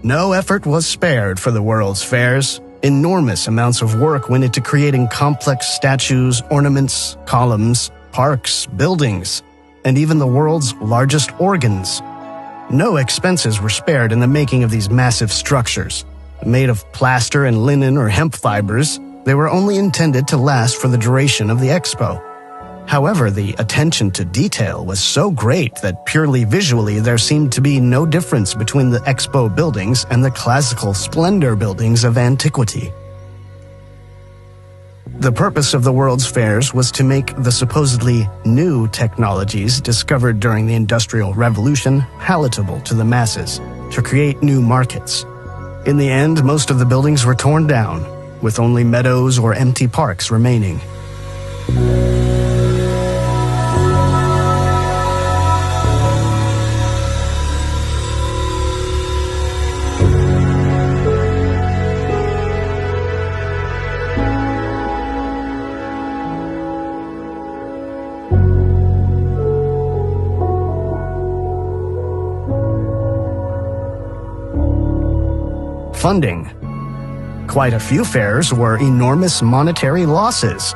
No effort was spared for the world's fairs. Enormous amounts of work went into creating complex statues, ornaments, columns, parks, buildings, and even the world's largest organs. No expenses were spared in the making of these massive structures. Made of plaster and linen or hemp fibers, they were only intended to last for the duration of the expo. However, the attention to detail was so great that purely visually there seemed to be no difference between the expo buildings and the classical splendor buildings of antiquity. The purpose of the World's Fairs was to make the supposedly new technologies discovered during the Industrial Revolution palatable to the masses, to create new markets. In the end, most of the buildings were torn down, with only meadows or empty parks remaining. Funding. Quite a few fairs were enormous monetary losses.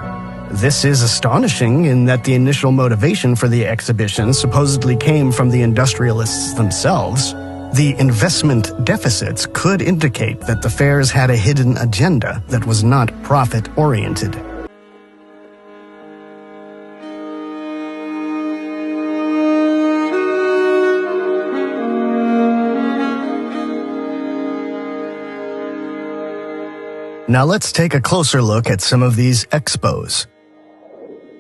This is astonishing in that the initial motivation for the exhibition supposedly came from the industrialists themselves. The investment deficits could indicate that the fairs had a hidden agenda that was not profit-oriented. Now let's take a closer look at some of these expos.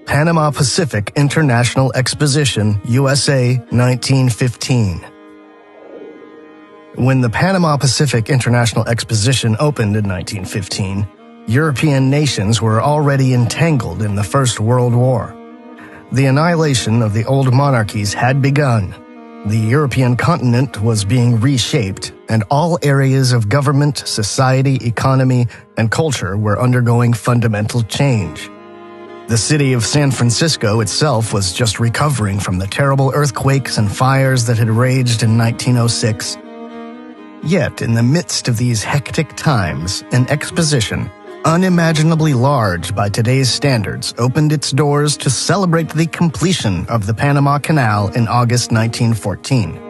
Panama Pacific International Exposition, USA, 1915. When the Panama Pacific International Exposition opened in 1915, European nations were already entangled in the First World War. The annihilation of the old monarchies had begun. The European continent was being reshaped, and all areas of government, society, economy, and culture were undergoing fundamental change. The city of San Francisco itself was just recovering from the terrible earthquakes and fires that had raged in 1906. Yet, in the midst of these hectic times, an exposition, unimaginably large by today's standards, opened its doors to celebrate the completion of the Panama Canal in August 1914.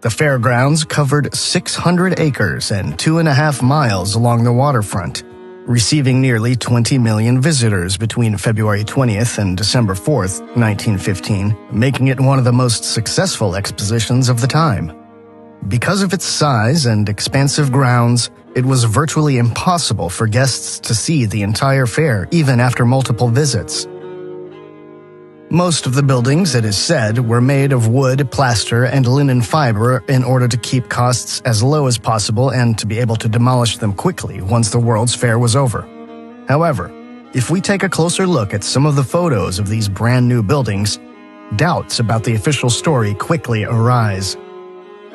The fairgrounds covered 600 acres and 2.5 miles along the waterfront, receiving nearly 20 million visitors between February 20th and December 4th, 1915, making it one of the most successful expositions of the time. Because of its size and expansive grounds, it was virtually impossible for guests to see the entire fair even after multiple visits. Most of the buildings, it is said, were made of wood, plaster, and linen fiber in order to keep costs as low as possible and to be able to demolish them quickly once the World's Fair was over. However, if we take a closer look at some of the photos of these brand new buildings, doubts about the official story quickly arise.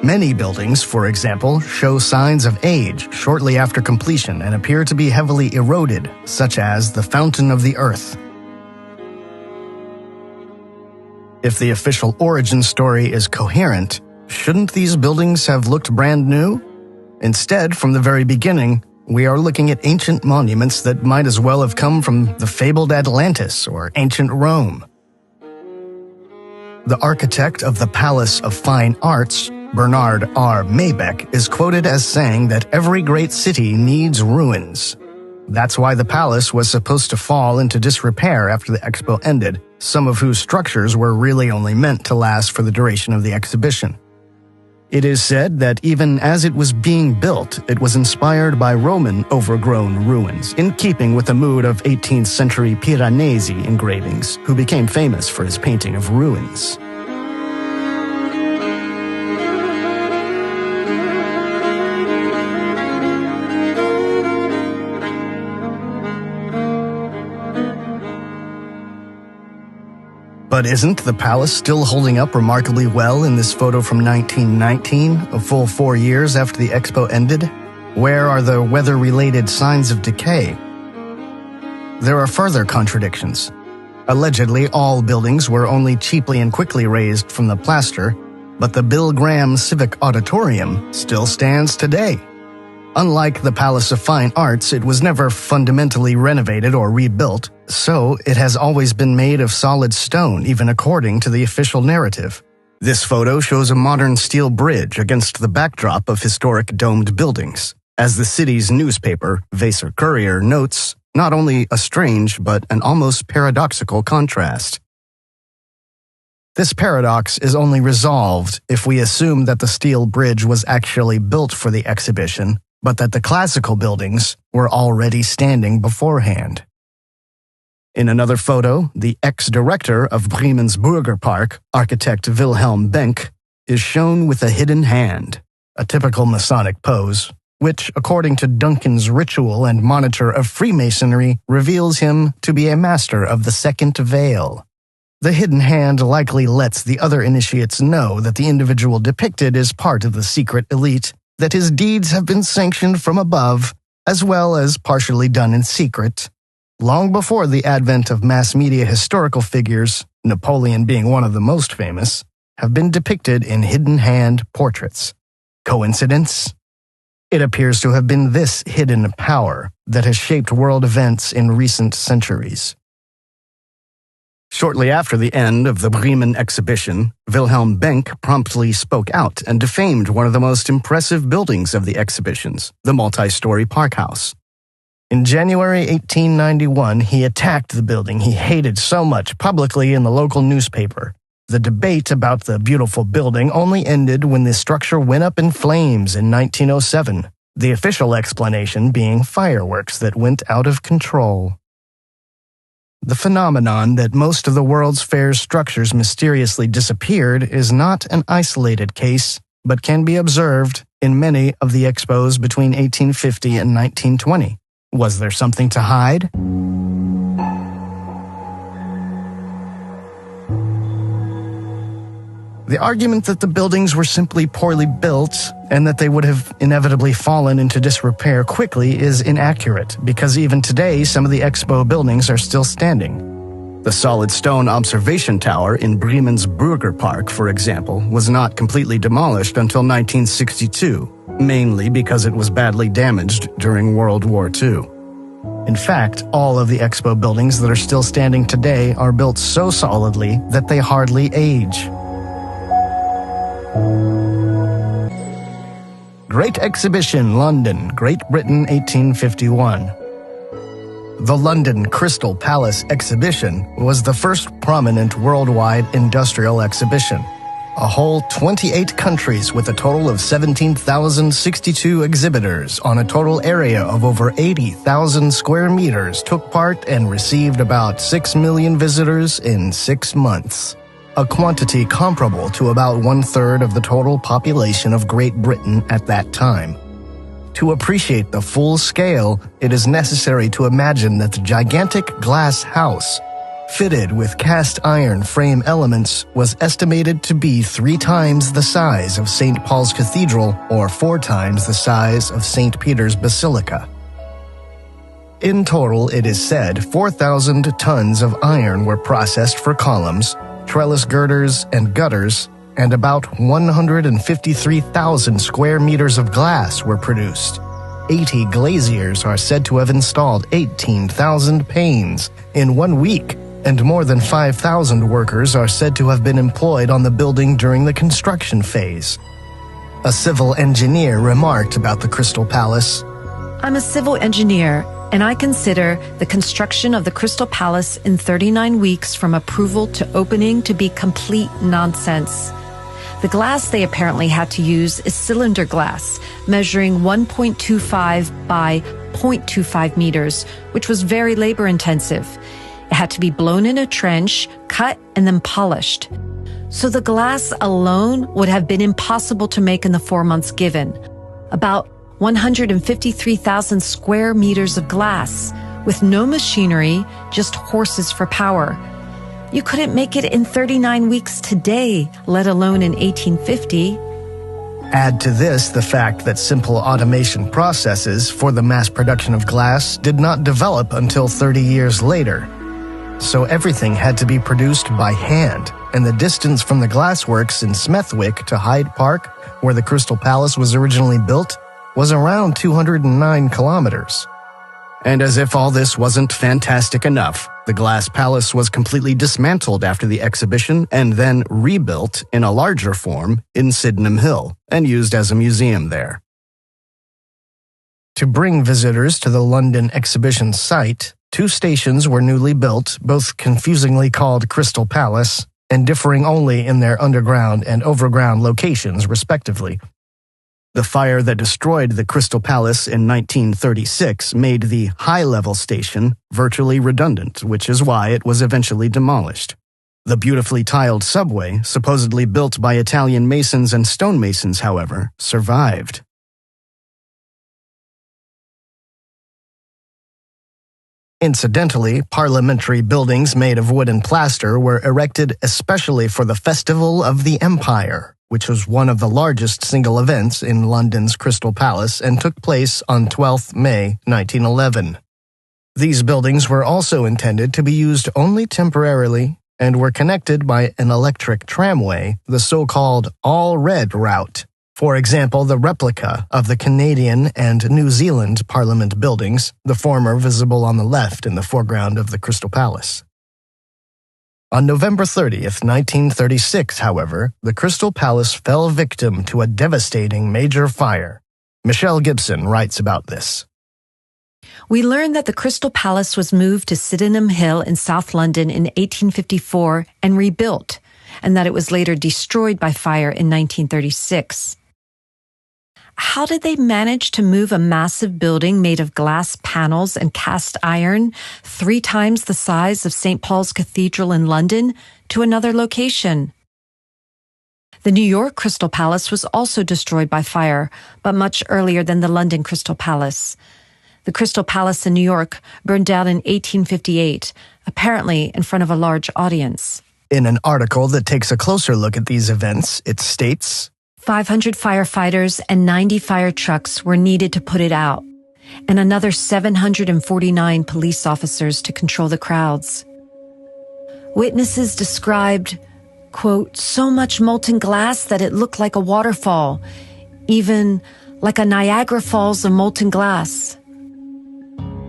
Many buildings, for example, show signs of age shortly after completion and appear to be heavily eroded, such as the Fountain of the Earth. If the official origin story is coherent, shouldn't these buildings have looked brand new? Instead, from the very beginning, we are looking at ancient monuments that might as well have come from the fabled Atlantis or ancient Rome. The architect of the Palace of Fine Arts, Bernard R. Maybeck, is quoted as saying that every great city needs ruins. That's why the palace was supposed to fall into disrepair after the expo ended, some of whose structures were really only meant to last for the duration of the exhibition. It is said that even as it was being built, it was inspired by Roman overgrown ruins, in keeping with the mood of 18th century Piranesi engravings, who became famous for his painting of ruins. But isn't the palace still holding up remarkably well in this photo from 1919, a full 4 years after the expo ended? Where are the weather-related signs of decay? There are further contradictions. Allegedly, all buildings were only cheaply and quickly raised from the plaster, but the Bill Graham Civic Auditorium still stands today. Unlike the Palace of Fine Arts, it was never fundamentally renovated or rebuilt, so it has always been made of solid stone, even according to the official narrative. This photo shows a modern steel bridge against the backdrop of historic domed buildings. As the city's newspaper, Weser Courier, notes, not only a strange but an almost paradoxical contrast. This paradox is only resolved if we assume that the steel bridge was actually built for the exhibition, but that the classical buildings were already standing beforehand. In another photo, the ex-director of Bremen's Burgerpark, architect Wilhelm Benck, is shown with a hidden hand, a typical Masonic pose, which, according to Duncan's Ritual and Monitor of Freemasonry, reveals him to be a master of the second veil. The hidden hand likely lets the other initiates know that the individual depicted is part of the secret elite, that his deeds have been sanctioned from above, as well as partially done in secret. Long before the advent of mass media historical figures, Napoleon being one of the most famous, have been depicted in hidden hand portraits. Coincidence? It appears to have been this hidden power that has shaped world events in recent centuries. Shortly after the end of the Bremen exhibition, Wilhelm Benck promptly spoke out and defamed one of the most impressive buildings of the exhibitions, the multi-story park house. In January 1891, he attacked the building he hated so much publicly in the local newspaper. The debate about the beautiful building only ended when the structure went up in flames in 1907, the official explanation being fireworks that went out of control. The phenomenon that most of the World's Fair structures mysteriously disappeared is not an isolated case, but can be observed in many of the expos between 1850 and 1920. Was there something to hide? The argument that the buildings were simply poorly built and that they would have inevitably fallen into disrepair quickly is inaccurate, because even today some of the expo buildings are still standing. The solid stone observation tower in Bremen's Burgerpark, for example, was not completely demolished until 1962, mainly because it was badly damaged during World War II. In fact, all of the expo buildings that are still standing today are built so solidly that they hardly age. Great Exhibition, London, Great Britain, 1851. The London Crystal Palace Exhibition was the first prominent worldwide industrial exhibition. A whole 28 countries with a total of 17,062 exhibitors on a total area of over 80,000 square meters took part and received about 6 million visitors in 6 months. A quantity comparable to about 1/3 of the total population of Great Britain at that time. To appreciate the full scale, it is necessary to imagine that the gigantic glass house, fitted with cast iron frame elements, was estimated to be 3 times the size of St. Paul's Cathedral or 4 times the size of St. Peter's Basilica. In total, it is said 4,000 tons of iron were processed for columns, trellis girders, and gutters, and about 153,000 square meters of glass were produced. 80 glaziers are said to have installed 18,000 panes in 1 week, and more than 5,000 workers are said to have been employed on the building during the construction phase. A civil engineer remarked about the Crystal Palace, "I'm a civil engineer, and I consider the construction of the Crystal Palace in 39 weeks from approval to opening to be complete nonsense. The glass they apparently had to use is cylinder glass, measuring 1.25 by 0.25 meters, which was very labor-intensive. It had to be blown in a trench, cut, and then polished. So the glass alone would have been impossible to make in the 4 months given. About 153,000 square meters of glass, with no machinery, just horses for power. You couldn't make it in 39 weeks today, let alone in 1850. Add to this the fact that simple automation processes for the mass production of glass did not develop until 30 years later. so everything had to be produced by hand, and the distance from the glassworks in Smethwick to Hyde Park, where the Crystal Palace was originally built, was around 209 kilometers. And as if all this wasn't fantastic enough, the Glass Palace was completely dismantled after the exhibition and then rebuilt in a larger form in Sydenham Hill and used as a museum there. To bring visitors to the London exhibition site, 2 stations were newly built, both confusingly called Crystal Palace, and differing only in their underground and overground locations, respectively. The fire that destroyed the Crystal Palace in 1936 made the high-level station virtually redundant, which is why it was eventually demolished. The beautifully tiled subway, supposedly built by Italian masons and stonemasons, however, survived. Incidentally, parliamentary buildings made of wood and plaster were erected especially for the Festival of the Empire, which was one of the largest single events in London's Crystal Palace and took place on 12th May 1911. These buildings were also intended to be used only temporarily and were connected by an electric tramway, the so-called all-red route. For example, the replica of the Canadian and New Zealand Parliament buildings, the former visible on the left in the foreground of the Crystal Palace. On November 30th, 1936, however, the Crystal Palace fell victim to a devastating major fire. Michelle Gibson writes about this. We learn that the Crystal Palace was moved to Sydenham Hill in South London in 1854 and rebuilt, and that it was later destroyed by fire in 1936. How did they manage to move a massive building made of glass panels and cast iron 3 times the size of St. Paul's Cathedral in London to another location? The New York Crystal Palace was also destroyed by fire, but much earlier than the London Crystal Palace. The Crystal Palace in New York burned down in 1858, apparently in front of a large audience. In an article that takes a closer look at these events, it states, 500 firefighters and 90 fire trucks were needed to put it out, and another 749 police officers to control the crowds. Witnesses described, quote, so much molten glass that it looked like a waterfall, even like a Niagara Falls of molten glass.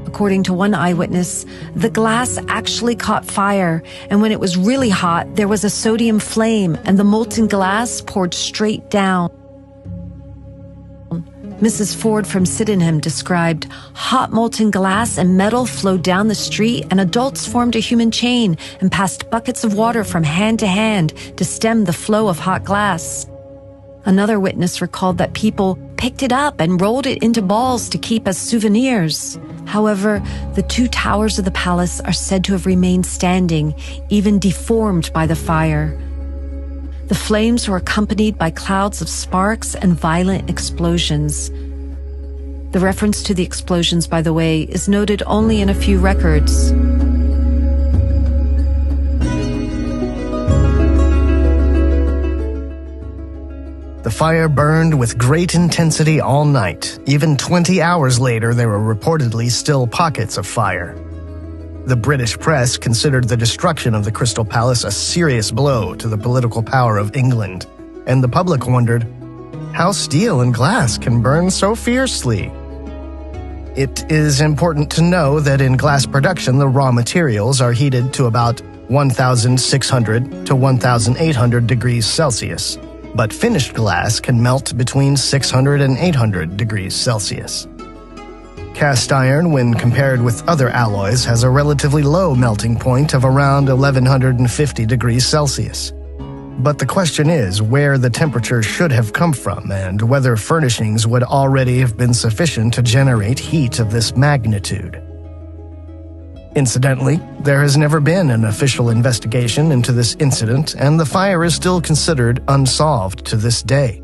According to one eyewitness, the glass actually caught fire, and when it was really hot, there was a sodium flame, and the molten glass poured straight down. Mrs. Ford from Sydenham described, hot molten glass and metal flowed down the street, and adults formed a human chain and passed buckets of water from hand to stem the flow of hot glass. Another witness recalled that people picked it up and rolled it into balls to keep as souvenirs. However, the 2 towers of the palace are said to have remained standing, even deformed by the fire. The flames were accompanied by clouds of sparks and violent explosions. The reference to the explosions, by the way, is noted only in a few records. The fire burned with great intensity all night. Even 20 hours later, there were reportedly still pockets of fire. The British press considered the destruction of the Crystal Palace a serious blow to the political power of England, and the public wondered, how steel and glass can burn so fiercely? It is important to know that in glass production, the raw materials are heated to about 1,600 to 1,800 degrees Celsius. But finished glass can melt between 600 and 800 degrees Celsius. Cast iron, when compared with other alloys, has a relatively low melting point of around 1150 degrees Celsius. But the question is where the temperature should have come from and whether furnishings would already have been sufficient to generate heat of this magnitude. Incidentally, there has never been an official investigation into this incident, and the fire is still considered unsolved to this day.